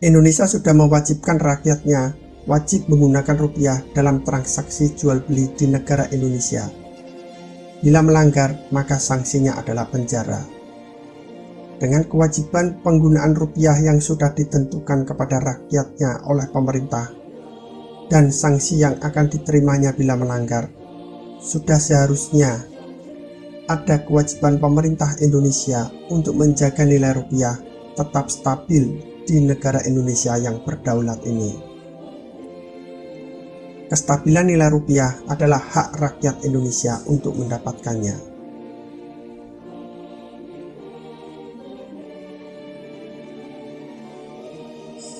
Indonesia sudah mewajibkan rakyatnya wajib menggunakan rupiah dalam transaksi jual beli di negara Indonesia. Bila melanggar, maka sanksinya adalah penjara. Dengan kewajiban penggunaan rupiah yang sudah ditentukan kepada rakyatnya oleh pemerintah dan sanksi yang akan diterimanya bila melanggar, sudah seharusnya ada kewajiban pemerintah Indonesia untuk menjaga nilai rupiah tetap stabil di negara Indonesia yang berdaulat ini. Kestabilan nilai rupiah adalah hak rakyat Indonesia untuk mendapatkannya.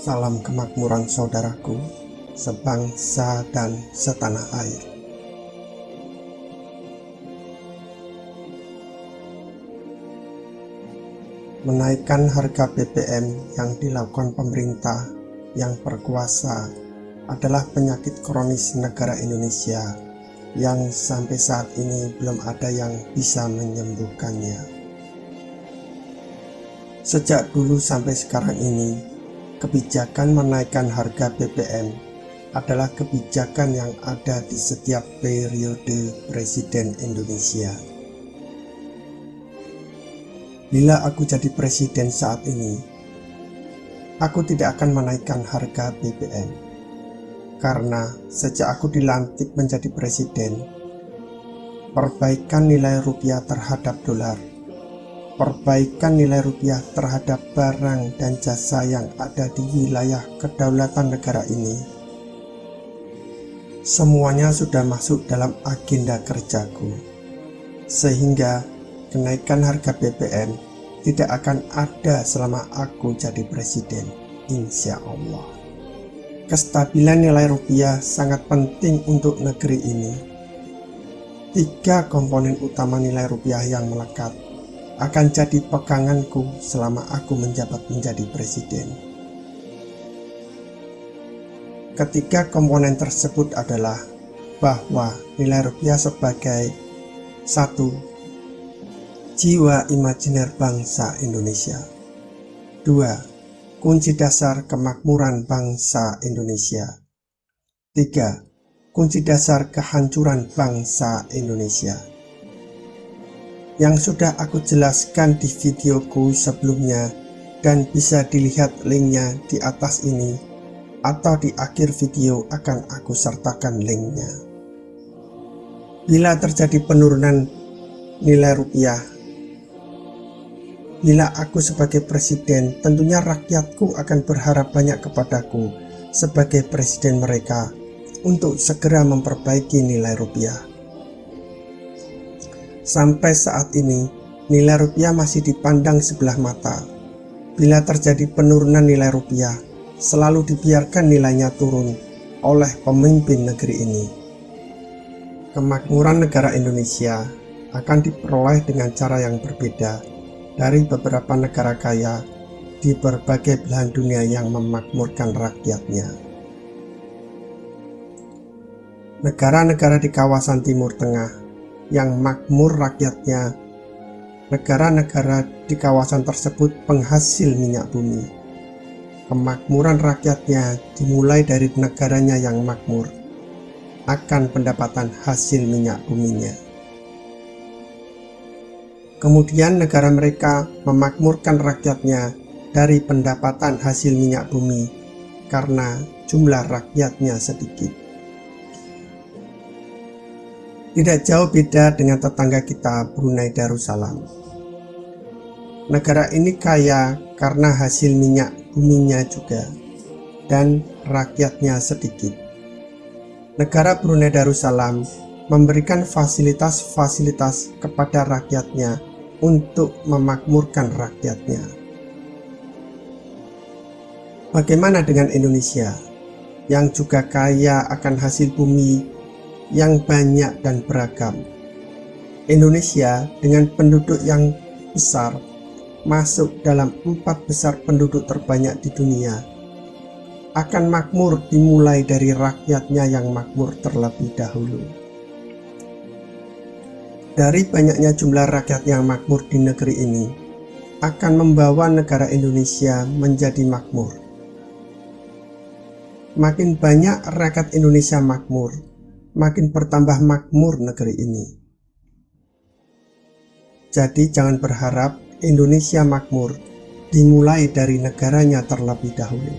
Salam kemakmuran saudaraku, sebangsa dan setanah air. Menaikkan harga BBM yang dilakukan pemerintah yang berkuasa adalah penyakit kronis negara Indonesia yang sampai saat ini belum ada yang bisa menyembuhkannya. Sejak dulu sampai sekarang ini, kebijakan menaikkan harga BBM adalah kebijakan yang ada di setiap periode Presiden Indonesia. Bila aku jadi presiden saat ini, aku tidak akan menaikkan harga BBM. Karena sejak aku dilantik menjadi presiden, perbaikan nilai rupiah terhadap dolar, perbaikan nilai rupiah terhadap barang dan jasa yang ada di wilayah kedaulatan negara ini, semuanya sudah masuk dalam agenda kerjaku. Sehingga kenaikan harga BBM tidak akan ada selama aku jadi presiden, insya Allah. Kestabilan nilai rupiah sangat penting untuk negeri ini. 3 komponen utama nilai rupiah yang melekat akan jadi peganganku selama aku menjabat menjadi presiden. Ketiga komponen tersebut adalah bahwa nilai rupiah sebagai 1. Jiwa imajiner bangsa Indonesia. 2. Kunci dasar kemakmuran bangsa Indonesia. 3. Kunci dasar kehancuran bangsa Indonesia. Yang sudah aku jelaskan di videoku sebelumnya dan bisa dilihat linknya di atas ini, atau di akhir video akan aku sertakan linknya. Bila terjadi penurunan nilai rupiah, bila aku sebagai presiden, tentunya rakyatku akan berharap banyak kepadaku sebagai presiden mereka untuk segera memperbaiki nilai rupiah. Sampai saat ini, nilai rupiah masih dipandang sebelah mata. Bila terjadi penurunan nilai rupiah, selalu dibiarkan nilainya turun oleh pemimpin negeri ini. Kemakmuran negara Indonesia akan diperoleh dengan cara yang berbeda dari beberapa negara kaya di berbagai belahan dunia yang memakmurkan rakyatnya. Negara-negara di kawasan Timur Tengah yang makmur rakyatnya, negara-negara di kawasan tersebut penghasil minyak bumi. Kemakmuran rakyatnya dimulai dari negaranya yang makmur akan pendapatan hasil minyak buminya. Kemudian negara mereka memakmurkan rakyatnya dari pendapatan hasil minyak bumi karena jumlah rakyatnya sedikit. Tidak jauh beda dengan tetangga kita Brunei Darussalam. Negara ini kaya karena hasil minyak buminya juga dan rakyatnya sedikit. Negara Brunei Darussalam memberikan fasilitas-fasilitas kepada rakyatnya untuk memakmurkan rakyatnya. Bagaimana dengan Indonesia yang juga kaya akan hasil bumi yang banyak dan beragam? Indonesia dengan penduduk yang besar masuk dalam 4 besar penduduk terbanyak di dunia akan makmur dimulai dari rakyatnya yang makmur terlebih dahulu. Dari banyaknya jumlah rakyat yang makmur di negeri ini akan membawa negara Indonesia menjadi makmur. Makin banyak rakyat Indonesia makmur, makin bertambah makmur negeri ini. Jadi jangan berharap Indonesia makmur dimulai dari negaranya terlebih dahulu.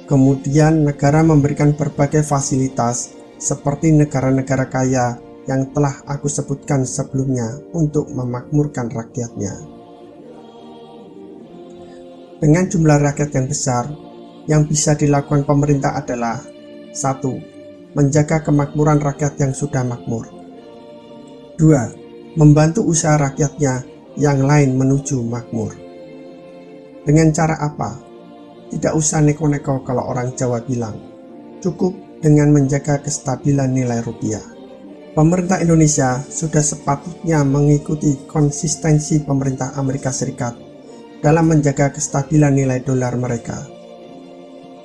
Kemudian negara memberikan berbagai fasilitas seperti negara-negara kaya yang telah aku sebutkan sebelumnya untuk memakmurkan rakyatnya. Dengan jumlah rakyat yang besar, yang bisa dilakukan pemerintah adalah 1. Menjaga kemakmuran rakyat yang sudah makmur. 2. Membantu usaha rakyatnya yang lain menuju makmur. Dengan cara apa? Tidak usah neko-neko kalau orang Jawa bilang. Cukup dengan menjaga kestabilan nilai rupiah. Pemerintah Indonesia sudah sepatutnya mengikuti konsistensi pemerintah Amerika Serikat dalam menjaga kestabilan nilai dolar mereka.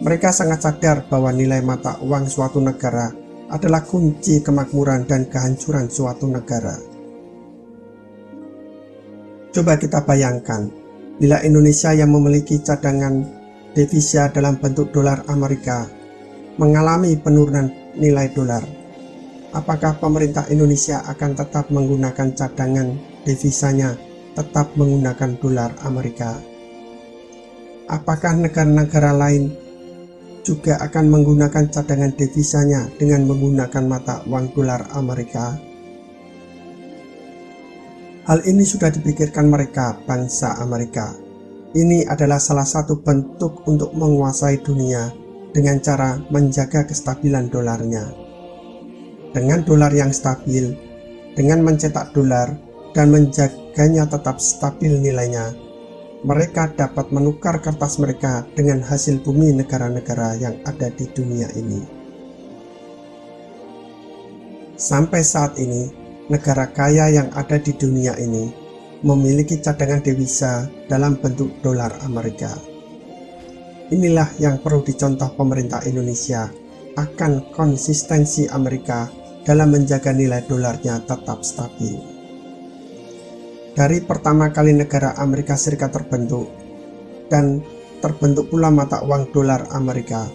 Mereka sangat sadar bahwa nilai mata uang suatu negara adalah kunci kemakmuran dan kehancuran suatu negara. Coba kita bayangkan, bila Indonesia yang memiliki cadangan devisa dalam bentuk dolar Amerika mengalami penurunan nilai dolar, apakah pemerintah Indonesia akan tetap menggunakan cadangan devisanya tetap menggunakan dolar Amerika? Apakah negara-negara lain juga akan menggunakan cadangan devisanya dengan menggunakan mata uang dolar Amerika? Hal ini sudah dipikirkan mereka, bangsa Amerika. Ini adalah salah satu bentuk untuk menguasai dunia dengan cara menjaga kestabilan dolarnya. Dengan dolar yang stabil, dengan mencetak dolar dan menjaganya tetap stabil nilainya, mereka dapat menukar kertas mereka dengan hasil bumi negara-negara yang ada di dunia ini. Sampai saat ini, negara kaya yang ada di dunia ini memiliki cadangan devisa dalam bentuk dolar Amerika. Inilah yang perlu dicontoh pemerintah Indonesia akan konsistensi Amerika dalam menjaga nilai dolarnya tetap stabil. Dari pertama kali negara Amerika Serikat terbentuk, dan terbentuk pula mata uang dolar Amerika,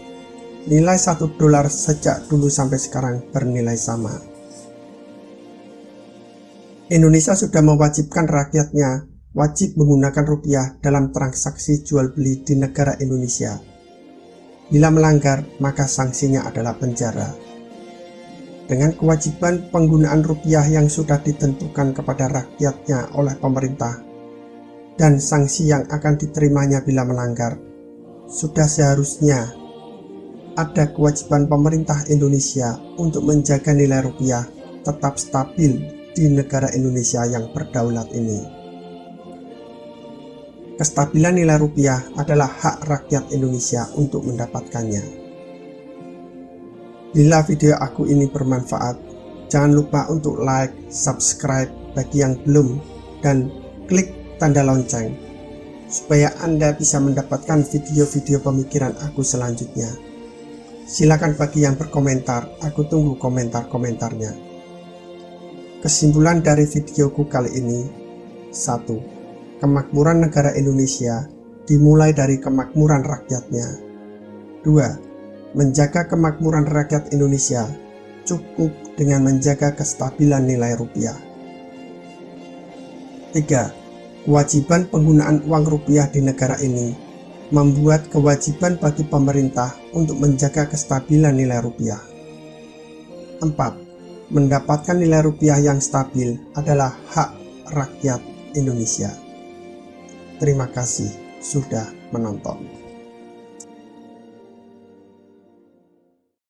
nilai 1 dolar sejak dulu sampai sekarang bernilai sama. Indonesia sudah mewajibkan rakyatnya wajib menggunakan rupiah dalam transaksi jual beli di negara Indonesia. Bila melanggar, maka sanksinya adalah penjara. Dengan kewajiban penggunaan rupiah yang sudah ditentukan kepada rakyatnya oleh pemerintah dan sanksi yang akan diterimanya bila melanggar, sudah seharusnya ada kewajiban pemerintah Indonesia untuk menjaga nilai rupiah tetap stabil di negara Indonesia yang berdaulat ini. Kestabilan nilai rupiah adalah hak rakyat Indonesia untuk mendapatkannya. Bila video aku ini bermanfaat, jangan lupa untuk like, subscribe bagi yang belum, dan klik tanda lonceng supaya Anda bisa mendapatkan video-video pemikiran aku selanjutnya. Silakan bagi yang berkomentar, aku tunggu komentar-komentarnya. Kesimpulan dari videoku kali ini: 1. Kemakmuran negara Indonesia dimulai dari kemakmuran rakyatnya. 2. Menjaga kemakmuran rakyat Indonesia cukup dengan menjaga kestabilan nilai rupiah. 3. Kewajiban penggunaan uang rupiah di negara ini membuat kewajiban bagi pemerintah untuk menjaga kestabilan nilai rupiah. 4. Mendapatkan nilai rupiah yang stabil adalah hak rakyat Indonesia. Terima kasih sudah menonton.